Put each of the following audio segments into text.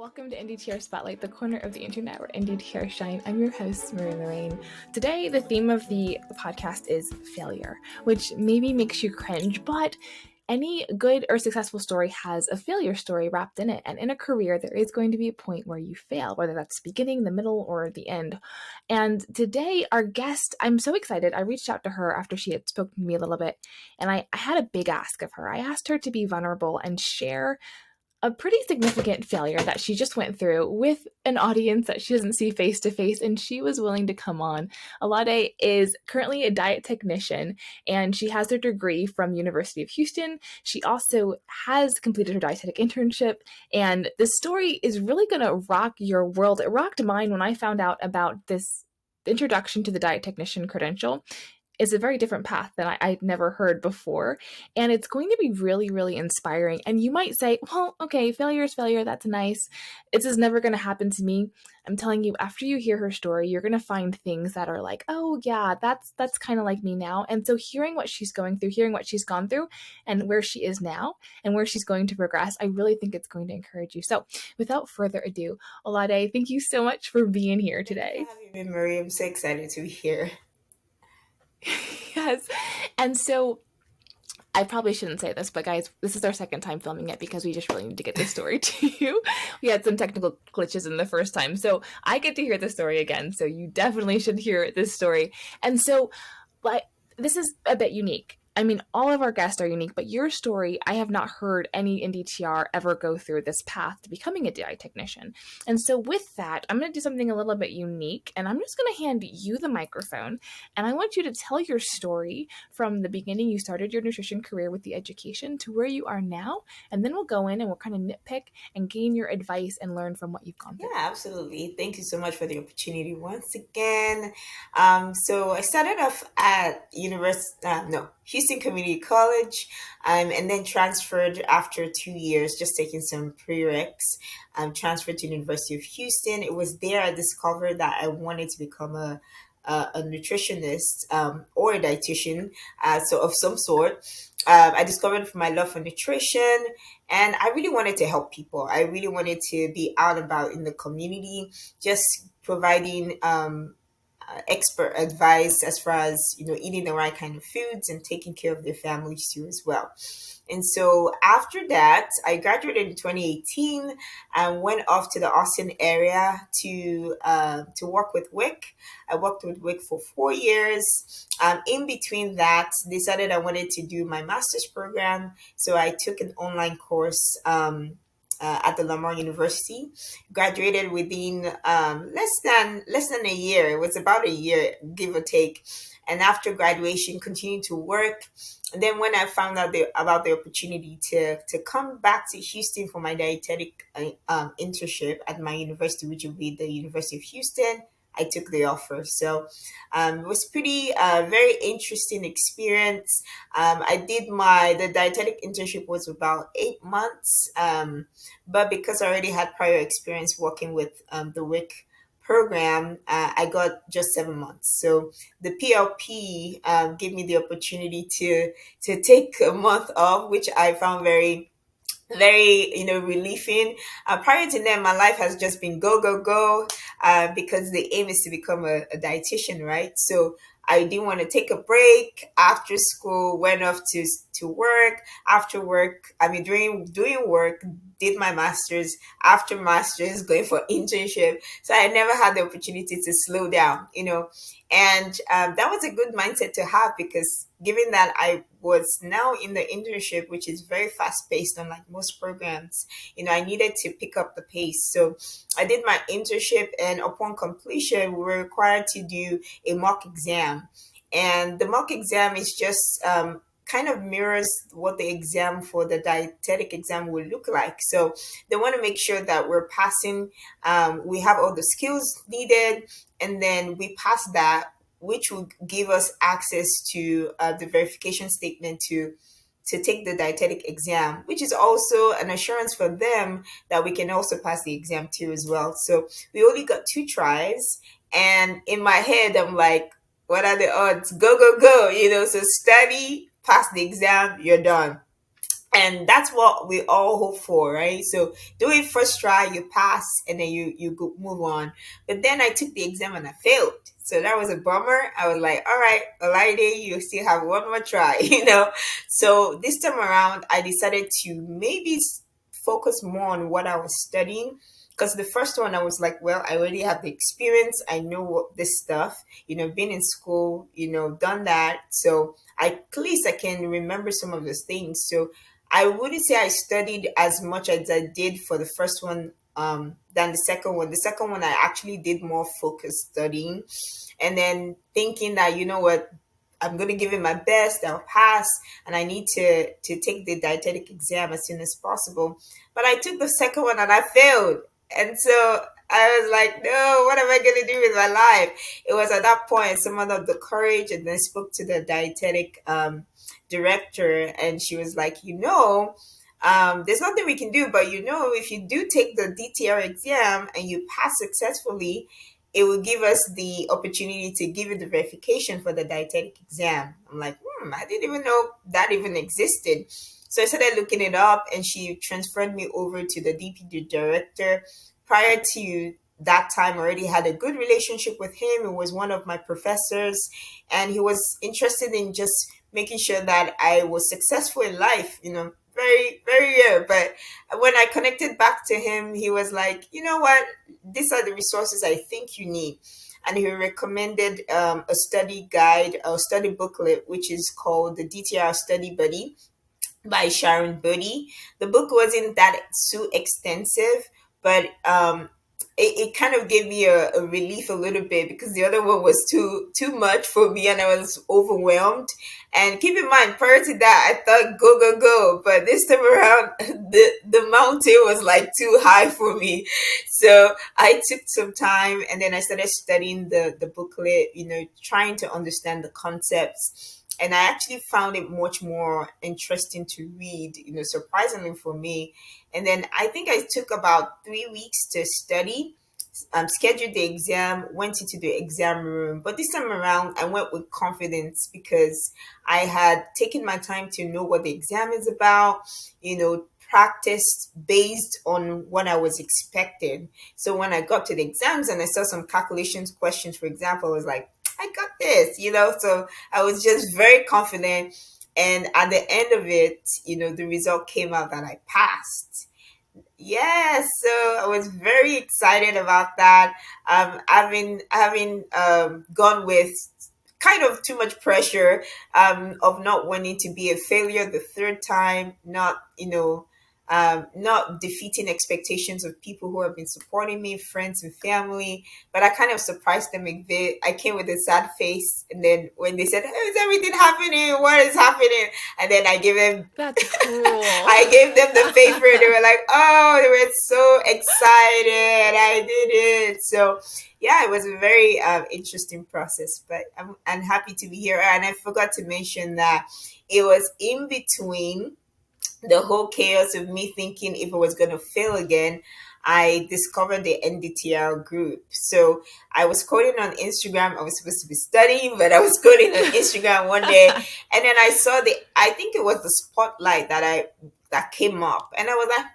Welcome to NDTR Spotlight, the corner of the internet where NDTR shine. I'm your host, Marie Lorraine. Today, the theme of the podcast is failure, which maybe makes you cringe, but any good or successful story has a failure story wrapped in it. And in a career, there is going to be a point where you fail, whether that's the beginning, the middle, or the end. And today, our guest, I'm so excited. I reached out to her after she had spoken to me a little bit, and I had a big ask of her. I asked her to be vulnerable and share a pretty significant failure that she just went through with an audience that she doesn't see face to face, and she was willing to come on. Olaide is currently a diet technician, and she has her degree from University of Houston. She also has completed her dietetic internship, and this story is really going to rock your world. It rocked mine when I found out about this introduction to the diet technician credential. Is a very different path that I'd never heard before. And it's going to be really, really inspiring. And you might say, well, okay, failure is failure. That's nice. This is never going to happen to me. I'm telling you, after you hear her story, you're going to find things that are like, oh yeah, that's kind of like me now. And so hearing what she's going through, hearing what she's gone through and where she is now and where she's going to progress, I really think it's going to encourage you. So without further ado, Olaide, thank you so much for being here today. Thank you for having me, Marie. I'm so excited to be here. Yes. And so I probably shouldn't say this, but guys, this is our second time filming it because we just really need to get this story to you. We had some technical glitches in the first time. So I get to hear the story again. So you definitely should hear this story. And so but this is a bit unique. I mean, all of our guests are unique, but your story, I have not heard any NDTR ever go through this path to becoming a DI technician. And so with that, I'm going to do something a little bit unique, and I'm just going to hand you the microphone, and I want you to tell your story from the beginning you started your nutrition career with the education to where you are now, and then we'll go in and we'll kind of nitpick and gain your advice and learn from what you've gone through. Yeah, absolutely. Thank you so much for the opportunity once again. So I started off at Houston Community College, and then transferred after 2 years, just taking some prereqs. Transferred to University of Houston. It was there I discovered that I wanted to become a nutritionist or a dietitian, so of some sort. I discovered my love for nutrition, and I really wanted to help people. I really wanted to be out and about in the community, just providing expert advice as far as eating the right kind of foods and taking care of their families too as well. And so after that, I graduated in 2018 and went off to the Austin area to work with WIC. I worked with WIC for 4 years. In between that, decided I wanted to do my master's program. So I took an online course at the Lamar University. Graduated within less than a year. It was about a year, give or take. And after graduation, continued to work. And then when I found out about the opportunity to come back to Houston for my dietetic internship at my university, which would be the University of Houston, I took the offer. So it was pretty very interesting experience. I did the dietetic internship was about 8 months, but because I already had prior experience working with the WIC program, I got just 7 months. So the PLP gave me the opportunity to take a month off, which I found very relieving. Prior to that, my life has just been go go go, because the aim is to become a dietitian, right? So I didn't want to take a break after school. Went off to work. After work, I mean, doing work, did my master's. After master's, going for internship. So I never had the opportunity to slow down, and that was a good mindset to have, because given that I was now in the internship, which is very fast paced, unlike most programs, I needed to pick up the pace. So I did my internship, and upon completion, we were required to do a mock exam. And the mock exam is just kind of mirrors what the exam for the dietetic exam will look like. So they want to make sure that we're passing, we have all the skills needed, and then we pass that, which will give us access to the verification statement to take the dietetic exam, which is also an assurance for them that we can also pass the exam too as well. So we only got 2 tries, and in my head, I'm like, what are the odds? Go, go, go, so study, pass the exam, you're done. And that's what we all hope for, right? So do it first try, you pass, and then you go, move on. But then I took the exam and I failed, so that was a bummer. I was like, all right, Olaide, you still have one more try. So this time around I decided to maybe focus more on what I was studying, because the first one I was like, well, I already have the experience, I know this stuff, been in school, done that. So at least I can remember some of those things. So I wouldn't say I studied as much as I did for the first one, than the second one. The second one, I actually did more focused studying, and then thinking that, you know what, I'm going to give it my best, I'll pass, and I need to take the dietetic exam as soon as possible. But I took the second one and I failed. And so I was like, no, what am I going to do with my life? It was at that point someone of the courage, and then spoke to the dietetic director, and she was like, there's nothing we can do, but if you do take the DTR exam and you pass successfully, it will give us the opportunity to give you the verification for the dietetic exam. I'm like, I didn't even know that even existed. So I started looking it up, and she transferred me over to the DPD director. Prior to that time, I already had a good relationship with him. He was one of my professors, and he was interested in just making sure that I was successful in life, very, very rare. But when I connected back to him, he was like, you know what? These are the resources I think you need. And he recommended a study guide, a study booklet, which is called the DTR Study Buddy by Sharon Bodie. The book wasn't that too extensive, but it kind of gave me a relief a little bit, because the other one was too much for me and I was overwhelmed. And keep in mind, prior to that, I thought go go go, but this time around, the mountain was like too high for me. So I took some time, and then I started studying the booklet, trying to understand the concepts, and I actually found it much more interesting to read, surprisingly for me. And then I think I took about 3 weeks to study, scheduled the exam, went into the exam room. But this time around, I went with confidence, because I had taken my time to know what the exam is about, practiced based on what I was expecting. So when I got to the exams and I saw some calculations questions, for example, I was like, I got this, So I was just very confident. And at the end of it, the result came out that I passed. Yes, so I was very excited about that. Having gone with kind of too much pressure, of not wanting to be a failure the third time, not defeating expectations of people who have been supporting me, friends and family. But I kind of surprised them a bit. I came with a sad face, and then when they said, "Oh, is everything happening? What is happening?" And then That's cruel. I gave them the paper. They were like, "Oh, they were so excited! I did it!" So yeah, it was a very interesting process. But I'm happy to be here. And I forgot to mention that it was in between the whole chaos of me thinking if I was going to fail again. I discovered the NDTR group. So I was coding on Instagram. I was supposed to be studying, but I was coding on Instagram one day, and then I saw I think it was the spotlight that came up, and I was like,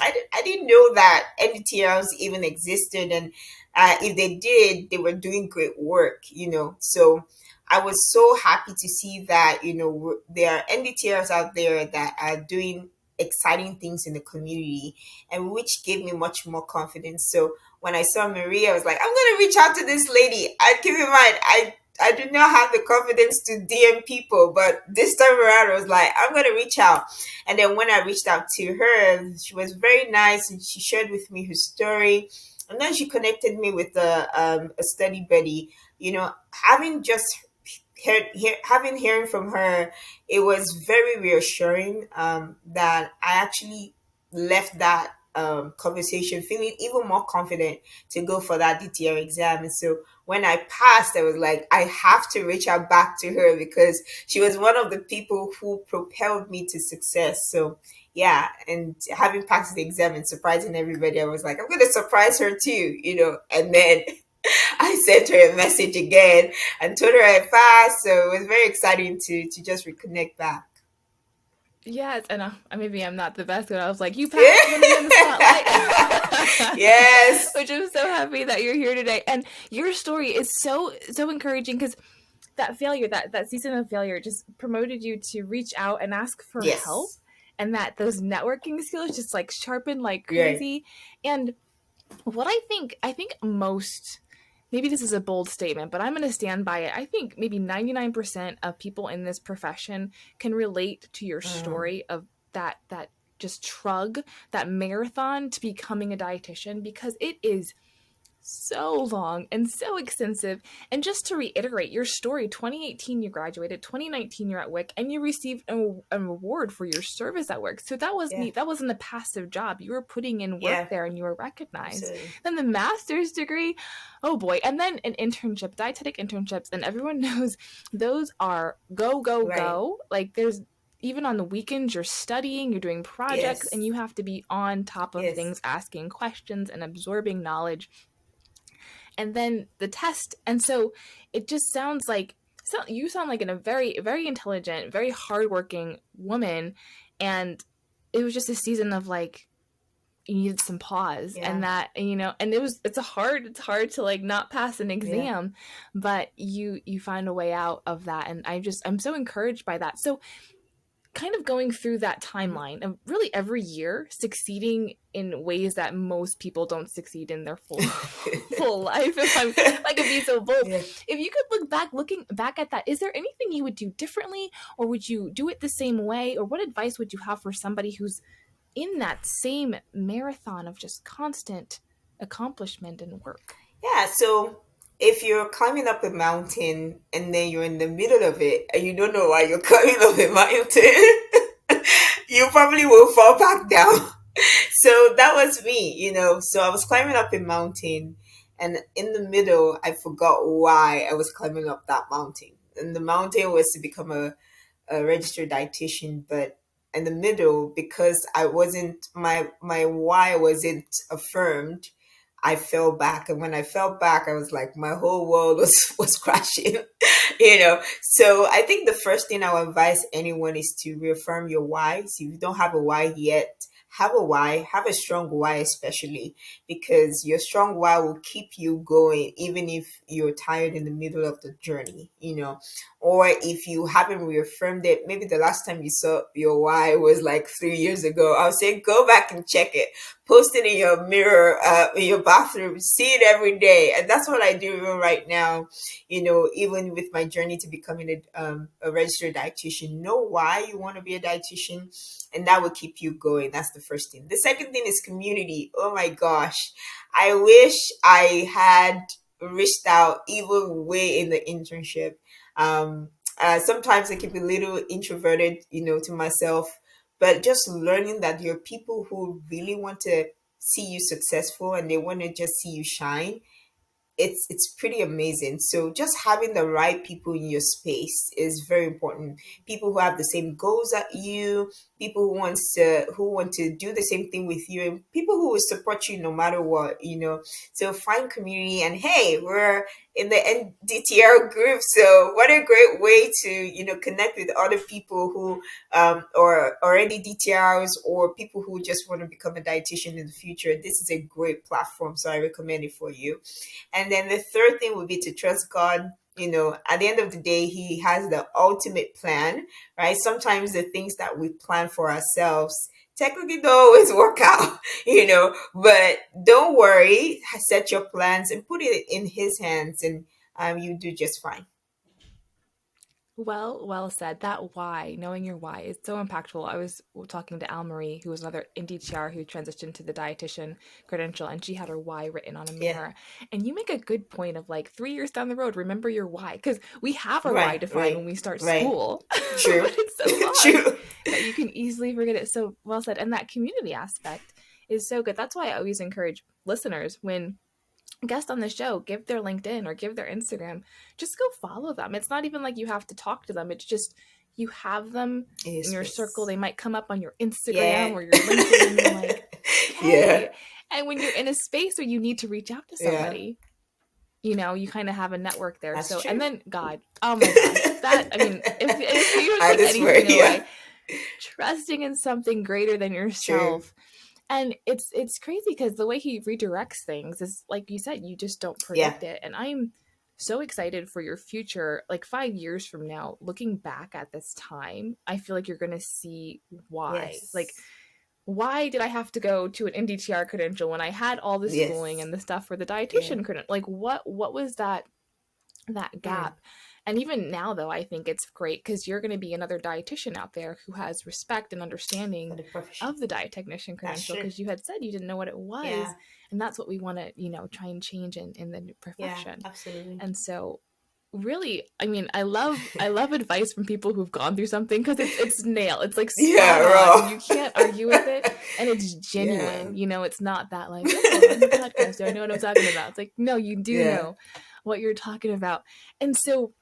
I didn't know that NDTRs even existed, and if they did, they were doing great work, So I was so happy to see that, there are NDTRs out there that are doing exciting things in the community, and which gave me much more confidence. So when I saw Maria, I was like, I'm going to reach out to this lady. I keep in mind, I do not have the confidence to DM people, but this time around, I was like, I'm going to reach out. And then when I reached out to her, she was very nice, and she shared with me her story. And then she connected me with a study buddy. Having just having hearing from her, it was very reassuring, that I actually left that conversation feeling even more confident to go for that DTR exam. And so when I passed, I was like, I have to reach out back to her, because she was one of the people who propelled me to success. So yeah, and having passed the exam and surprising everybody, I was like, I'm going to surprise her too, and then I sent her a message again and told her I passed. So it was very exciting to just reconnect back. Yes, and maybe I'm not the best, but I was like, you passed, you want to be on the Yeah. spotlight. Yes. Which I'm so happy that you're here today. And your story is so encouraging because that failure, that season of failure just promoted you to reach out and ask for help, Yes. and that those networking skills just like sharpened like Right. crazy. And what I think most, maybe this is a bold statement, but I'm going to stand by it. I think maybe 99% of people in this profession can relate to your Mm. story of that just trug, that marathon to becoming a dietitian, because it is so long and so extensive. And just to reiterate your story, 2018 you graduated, 2019 you're at WIC, and you received a reward for your service at WIC. So Yeah. that wasn't a passive job. You were putting in work Yeah. there and you were recognized. Absolutely. Then the master's degree, oh boy, and then an internship, dietetic internships, and everyone knows those are go go Right. go. Like there's, even on the weekends you're studying, you're doing projects, and Yes. you have to be on top of Yes. things, asking questions and absorbing knowledge, and then the test. And so it just sounds like, so you sound like a very intelligent, very hardworking woman. And it was just a season of like, you needed some pause, Yeah. and that, and it's hard to like not pass an Yeah. exam, but you find a way out of that. And I'm so encouraged by that. So kind of going through that Mhm. timeline of really every year succeeding in ways that most people don't succeed in their full life. If I could be so bold, Yeah. if you could looking back at that, is there anything you would do differently, or would you do it the same way, or what advice would you have for somebody who's in that same marathon of just constant accomplishment and work? Yeah, so if you're climbing up a mountain and then you're in the middle of it and you don't know why you're climbing up a mountain, you probably will fall back down. So that was me, So I was climbing up a mountain, and in the middle, I forgot why I was climbing up that mountain. And the mountain was to become a registered dietitian, but in the middle, because I wasn't my why wasn't affirmed, I fell back. And when I fell back, I was like, my whole world was crashing. So I think the first thing I would advise anyone is to reaffirm your why. So if you don't have a why yet, have a why, have a strong why, especially because your strong why will keep you going even if you're tired in the middle of the journey. Or if you haven't reaffirmed it, maybe the last time you saw your why was like 3 years ago. I'll say go back and check it, post it in your mirror, in your bathroom, see it every day. And that's what I do even right now. Even with my journey to becoming a registered dietitian, know why you want to be a dietitian, and that will keep you going. That's the first thing. The second thing is community. Oh my gosh, I wish I had reached out even way in the internship. Sometimes I can be a little introverted, to myself, but just learning that there are people who really want to see you successful and they want to just see you shine. It's pretty amazing. So just having the right people in your space is very important. People who have the same goals at you, people who want to do the same thing with you, and people who will support you no matter what. So find community, and hey, we're in the NDTR group. So what a great way to connect with other people who or already DTRs, or people who just want to become a dietitian in the future. This is a great platform, so I recommend it for you. And then the third thing would be to trust God. At the end of the day, He has the ultimate plan, right? Sometimes the things that we plan for ourselves technically don't always work out, but don't worry. Set your plans and put it in His hands, and you do just fine. Well said. That why, knowing your why, is so impactful. I was talking to Al Marie, who was another NDTR who transitioned to the dietitian credential, and she had her why written on a Yeah. mirror. And you make a good point of like 3 years down the road, remember your why, because we have our why Right, defined when right, we start right. school, True. but it's so long True. that you can easily forget it. So well said. And that community aspect is so good. That's why I always encourage listeners, when guest on the show, give their LinkedIn or give their Instagram, just go follow them. It's not even like you have to talk to them. It's just you have them in Yes, your circle. yes. They might come up on your Yeah. Instagram or your LinkedIn, and you're like, Yeah. hey. And when you're in a space where you need to reach out to Yeah. somebody, you kind of have a network there. That's So, and true. then God, oh my gosh, that, I mean, if you I take just swear, anything yeah. away, trusting in something greater than True. yourself. And it's crazy because the way he redirects things is like you said, you just don't Yeah. predict it. And I'm so excited for your future. Like 5 years from now, looking back at this time, I feel like you're gonna see why. Like, Yes. why did I have to go to an NDTR credential when I had all the schooling Yes. and the stuff for the Yeah. dietitian credential? Like, what was that Hmm. gap? And even now, though, I think it's great because you're going to be another dietitian out there who has respect and For understanding the profession. of the diet technician That's credential, true. because you had said you didn't know what it was. Yeah. And that's what we want to, try and change in the Yeah. profession. Absolutely. And so, really, I mean, I love advice from people who've gone through something because it's like Yeah, spot on and raw. you can't argue with it, and it's Yeah. genuine. It's not that like, oh, on the podcast, do I know what I'm talking about? It's like, no, you do Yeah. know what you're talking about. And so,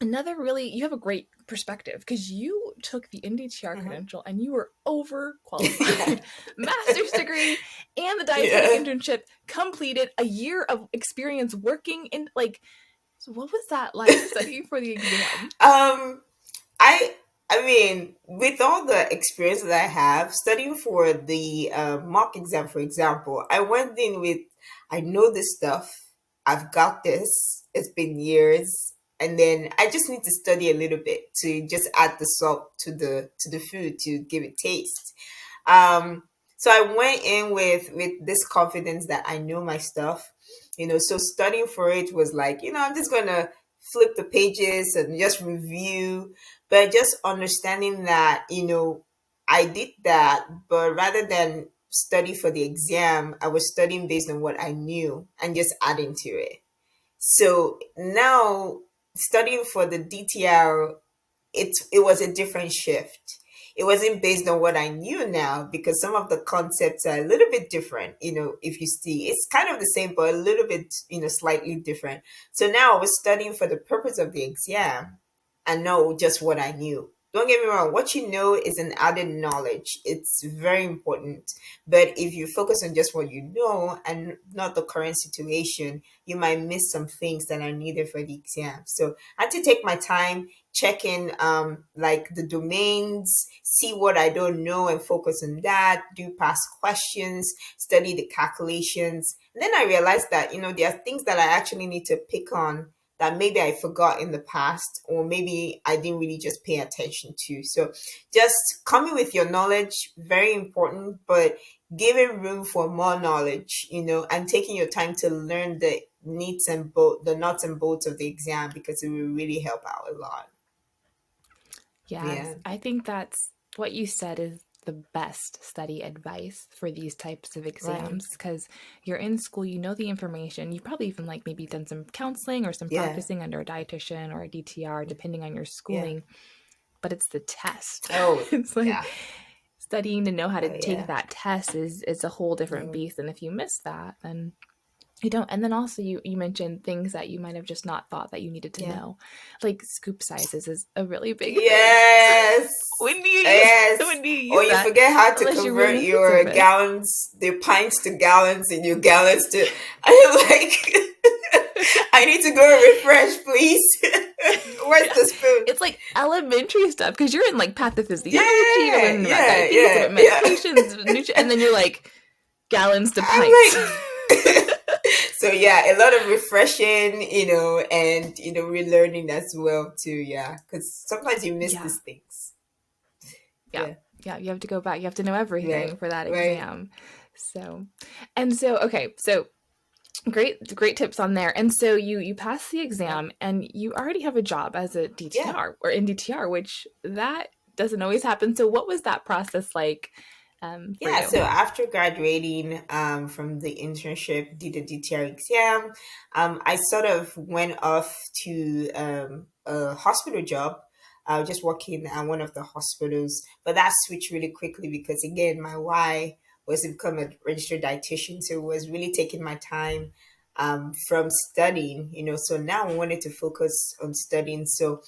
you have a great perspective because you took the NDTR Hmm. credential and you were Yeah. overqualified. Master's degree and the dietetic Yeah. internship completed, a year of experience working in, like, so what was that like studying for the exam? Um, I I mean, with all the experience that I have studying for the mock exam, for example, I went in with I know this stuff. I've got this. It's been years, and then I just need to study a little bit to just add the salt to the food to give it taste. So I went in with this confidence that I know my stuff. So studying for it was like, I'm just gonna flip the pages and just review, but just understanding that, I did that, but rather than study for the exam, I was studying based on what I knew and just adding to it. So now studying for the DTR, it was a different shift. It wasn't based on what I knew now because some of the concepts are a little bit different. If you see, it's kind of the same, but a little bit, slightly different. So now I was studying for the purpose of the exam and know just what I knew. Don't get me wrong, what you know is an added knowledge. It's very important. But if you focus on just what you know and not the current situation, you might miss some things that are needed for the exam. So I had to take my time, check in like the domains, see what I don't know and focus on that, do past questions, study the calculations. And then I realized that, there are things that I actually need to pick on that maybe I forgot in the past, or maybe I didn't really just pay attention to. So just coming with your knowledge, very important, but giving room for more knowledge, and taking your time to learn the nuts and bolts of the exam, because it will really help out a lot. Yes, Yeah. I think that's what you said is the best study advice for these types of Right. exams because you're in school, you know the information. You've probably even like maybe done some counseling or some Yeah. practicing under a dietitian or a DTR, depending on your Yeah. schooling, but it's the test. Oh, It's like yeah. studying to know how to Oh, take yeah. that test is a whole different No. beast. And if you miss that, then you don't. And then also you mentioned things that you might have just not thought that you needed to Yeah. know. Like scoop sizes is a really big thing. Yes. When do you use Yes. when do you Or use you that? forget how to Unless you're really convert in food your service. gallons, the pints to gallons, and your gallons to. I'm like, I need to go refresh, please. Where's Yeah. the spoon? It's like elementary stuff because you're in like pathophysiology, you're Yeah, learning about yeah, diabetes, yeah, about yeah. medications, and then you're like gallons to I'm pints. like, so yeah, a lot of refreshing, and relearning as well too. Yeah, because sometimes you miss Yeah. these things. Yeah. Yeah, Yeah. You have to go back. You have to know everything right, for that right. exam. So, okay. So great tips on there. And so you pass the Yeah, exam and you already have a job as a yeah. DTR or NDTR, which that doesn't always happen. So what was that process like for Yeah, so you? after graduating from the internship, did the DTR exam, I sort of went off to a hospital job. I was just working at one of the hospitals, but that switched really quickly because, again, my why was to become a registered dietitian. So it was really taking my time from studying, So now I wanted to focus on studying. So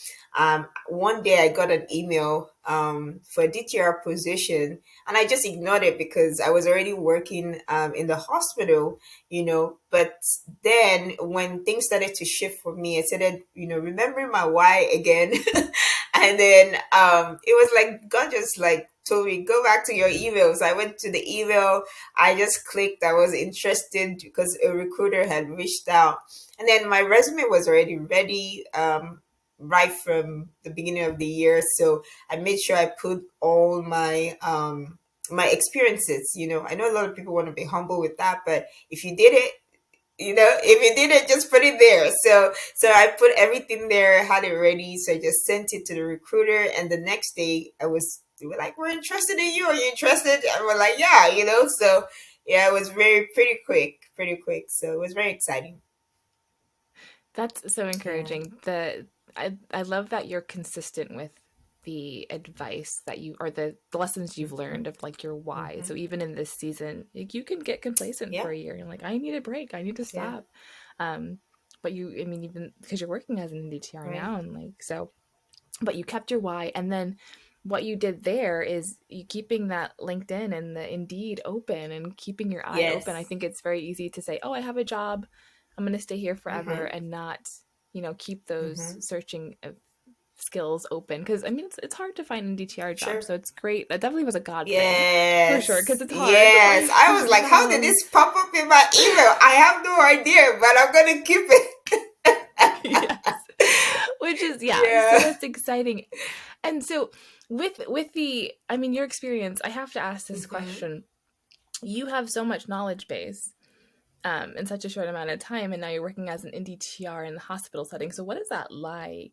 one day I got an email for a DTR position, and I just ignored it because I was already working in the hospital, But then when things started to shift for me, I started, remembering my why again. And then it was like God just like told me, go back to your emails. I went to the email. I just clicked. I was interested because a recruiter had reached out. And then my resume was already ready right from the beginning of the year. So I made sure I put all my experiences. I know a lot of people want to be humble with that, but if you did it, if you did it, just put it there. So I put everything there, had it ready. So I just sent it to the recruiter, and the next day they were like, we're interested in you. Are you interested? And we're like, yeah. So yeah, it was pretty quick. So it was very exciting. That's so Yeah. encouraging. I love that you're consistent with the advice that you or the lessons you've Hmm. learned of like your why. Hmm. So even in this season, like, you can get complacent Yeah. for a year. You're like, I need a break. I need to Yeah. stop. Um, but I mean, even because you're working as an NDTR Right. now, and like so, but you kept your why, and then what you did there is you keeping that LinkedIn and the Indeed open and keeping your eye open. I Yes. think it's very easy to say, "Oh, I have a job. I'm going to stay here forever," Hmm. and not, keep those Hmm. searching skills open. Because I mean, it's hard to find a DTR job, Sure. so it's great. That definitely was a God thing for sure. Because Yes, it's hard to yes. find I was like, how did jobs. this pop up in my email? I have no idea, but I'm gonna keep it. Yes, which is, yeah, so Yeah. that's exciting. And so with the, I mean, your experience, I have to ask this Hmm. question. You have so much knowledge base in such a short amount of time, and now you're working as an NDTR in the hospital setting. So what is that like,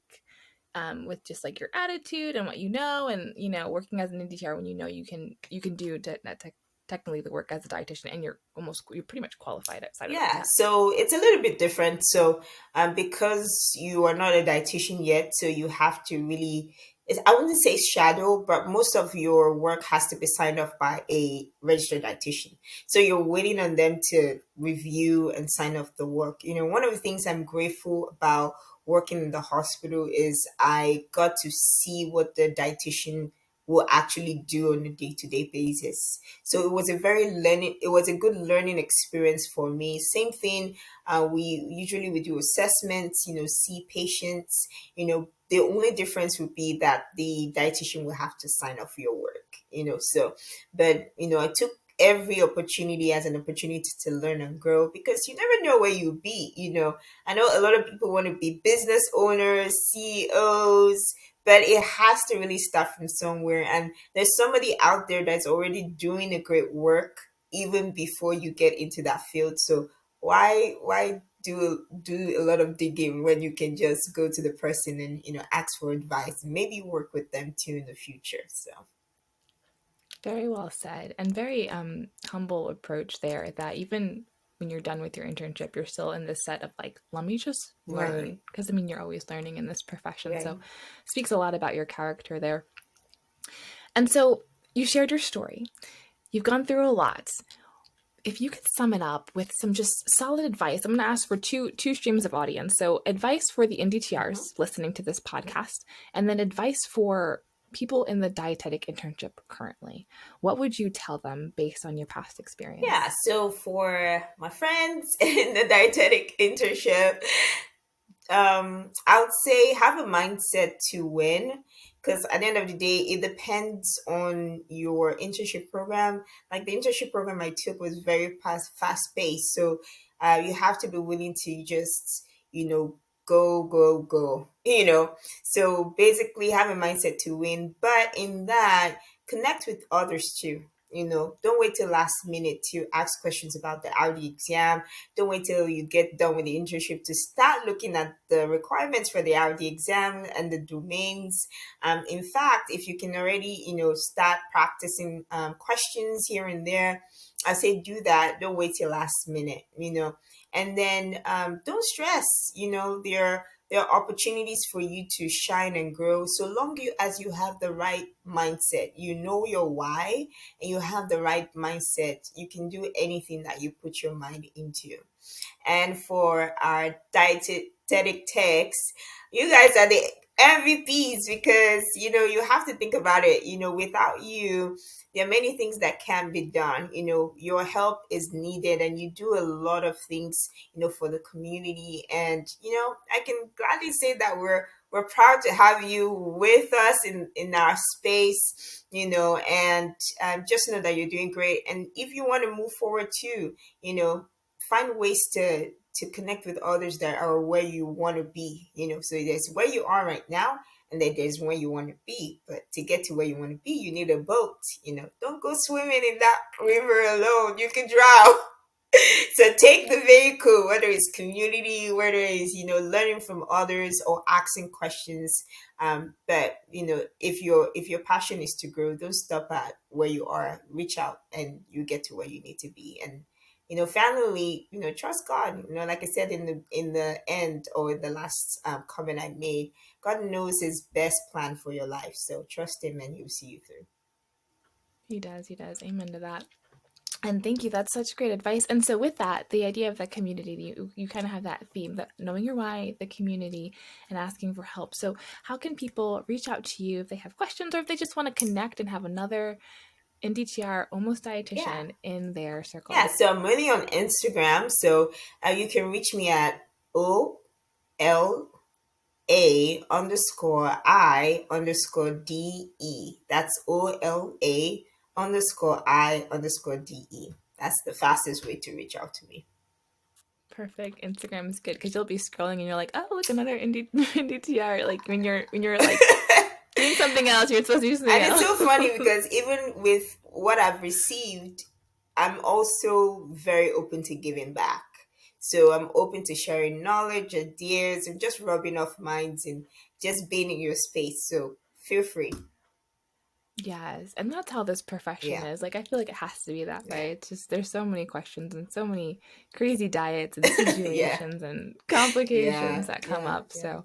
with just like your attitude and what and working as an NDTR when you can do technically the work as a dietitian, and you're pretty much qualified outside of the Yeah, test. so it's a little bit different. So, because you are not a dietitian yet, so you have to really, I wouldn't say shadow, but most of your work has to be signed off by a registered dietitian. So you're waiting on them to review and sign off the work. One of the things I'm grateful about working in the hospital is I got to see what the dietitian will actually do on a day-to-day basis. So it was a good learning experience for me. Same thing, we do assessments, see patients. The only difference would be that the dietitian will have to sign off your work. So, but I took every opportunity as an opportunity to learn and grow, because you never know where you'll be. I know a lot of people want to be business owners, CEOs, but it has to really start from somewhere. And there's somebody out there that's already doing a great work even before you get into that field. So why do a lot of digging when you can just go to the person and ask for advice and maybe work with them too in the future. So Very well said, and very humble approach there, that even when you're done with your internship, you're still in this set of like, let me just right, learn. Because I mean, you're always learning in this profession. right. So speaks a lot about your character there. And so you shared your story. You've gone through a lot. If you could sum it up with some just solid advice, I'm going to ask for two streams of audience. So advice for the Hmm. NDTRs listening to this podcast, and then advice for people in the dietetic internship currently. What would you tell them based on your past Yeah, experience? so for my friends in the dietetic internship, I would say have a mindset to win, because at the end of the day, it depends on your internship program. Like the internship program I took was very fast paced, so you have to be willing to just go go go. So basically, have a mindset to win, but in that, connect with others too. Don't wait till last minute to ask questions about the RD exam. Don't wait till you get done with the internship to start looking at the requirements for the RD exam and the domains. In fact, if you can already, start practicing questions here and there, I say do that. Don't wait till last minute. And then don't stress. There are opportunities for you to shine and grow, so long as you have the right mindset. You know your why, and you have the right mindset. You can do anything that you put your mind into. And for our dietetic techs, you guys are the MVPs, because you have to think about it. Without you, there are many things that can be done. Your help is needed, and you do a lot of things for the community. And I can gladly say that we're proud to have you with us in our space. And just know that you're doing great. And if you want to move forward too, find ways to connect with others that are where you want to be. So there's where you are right now, and then there's where you want to be. But to get to where you want to be, you need a boat. Don't go swimming in that river alone. You can drown. So take the vehicle, whether it's community, whether it's learning from others or asking questions. But if your passion is to grow, don't stop at where you are. Reach out, and you get to where you need to be. And finally, trust God. Like I said in the end, or in the last comment I made, God knows His best plan for your life. So trust Him, and He'll see you through. He does. He does. Amen to that. And thank you. That's such great advice. And so with that, the idea of the community, you kind of have that theme, that knowing your why, the community, and asking for help. So how can people reach out to you if they have questions, or if they just want to connect and have another NDTR almost Yeah. dietitian in their circle? Yeah, so I'm really on Instagram. So you can reach me at OLA_I_DE. That's OLA_I_DE. That's the fastest way to reach out to me. Perfect. Instagram is good because you'll be scrolling and you're like, oh, look, another NDTR. Like when you're like doing something else, you're supposed to do something And it's else. so funny because even with what I've received, I'm also very open to giving back. So I'm open to sharing knowledge, ideas, and just rubbing off minds and just being in your space. So feel free. Yes, and that's how this profession Yeah. is. Like, I feel like it has to be that Yeah. way. It's just there's so many questions and so many crazy diets and Yeah. situations and complications Yeah. that come Yeah. up. Yeah. So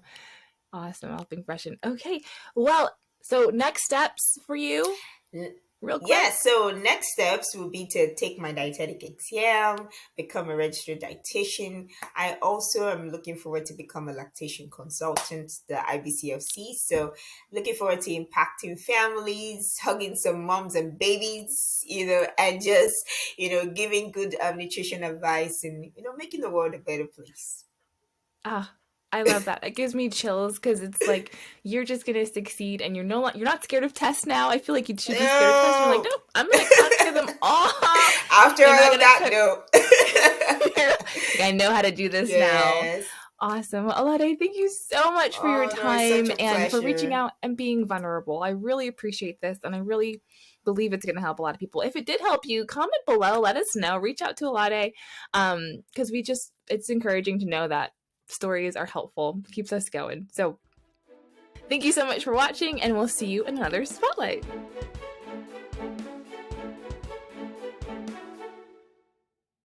awesome, helping freshen. Okay, well, so next steps for you, N- real Yeah, quick. so next steps will be to take my dietetic exam, become a registered dietitian. I also am looking forward to become a lactation consultant, the IBCFC. So looking forward to impacting families, hugging some moms and babies, and just, giving good nutrition advice, and, making the world a better place. Ah, I love that. It gives me chills because it's like you're just gonna succeed, and you're not scared of tests now. I feel like you should be scared of tests. And you're like, No, nope, I'm gonna conquer them all, after and they're all gonna that, cook. no. Like, I know how to do this now. Yes. Awesome. Well, Olaide, thank you so much for your Oh, no, it's such time a and for reaching pleasure. out and being vulnerable. I really appreciate this, and I really believe it's going to help a lot of people. If it did help you, comment below, let us know, reach out to Olaide, because it's encouraging to know that stories are helpful, keeps us going. So thank you so much for watching, and we'll see you in another Spotlight.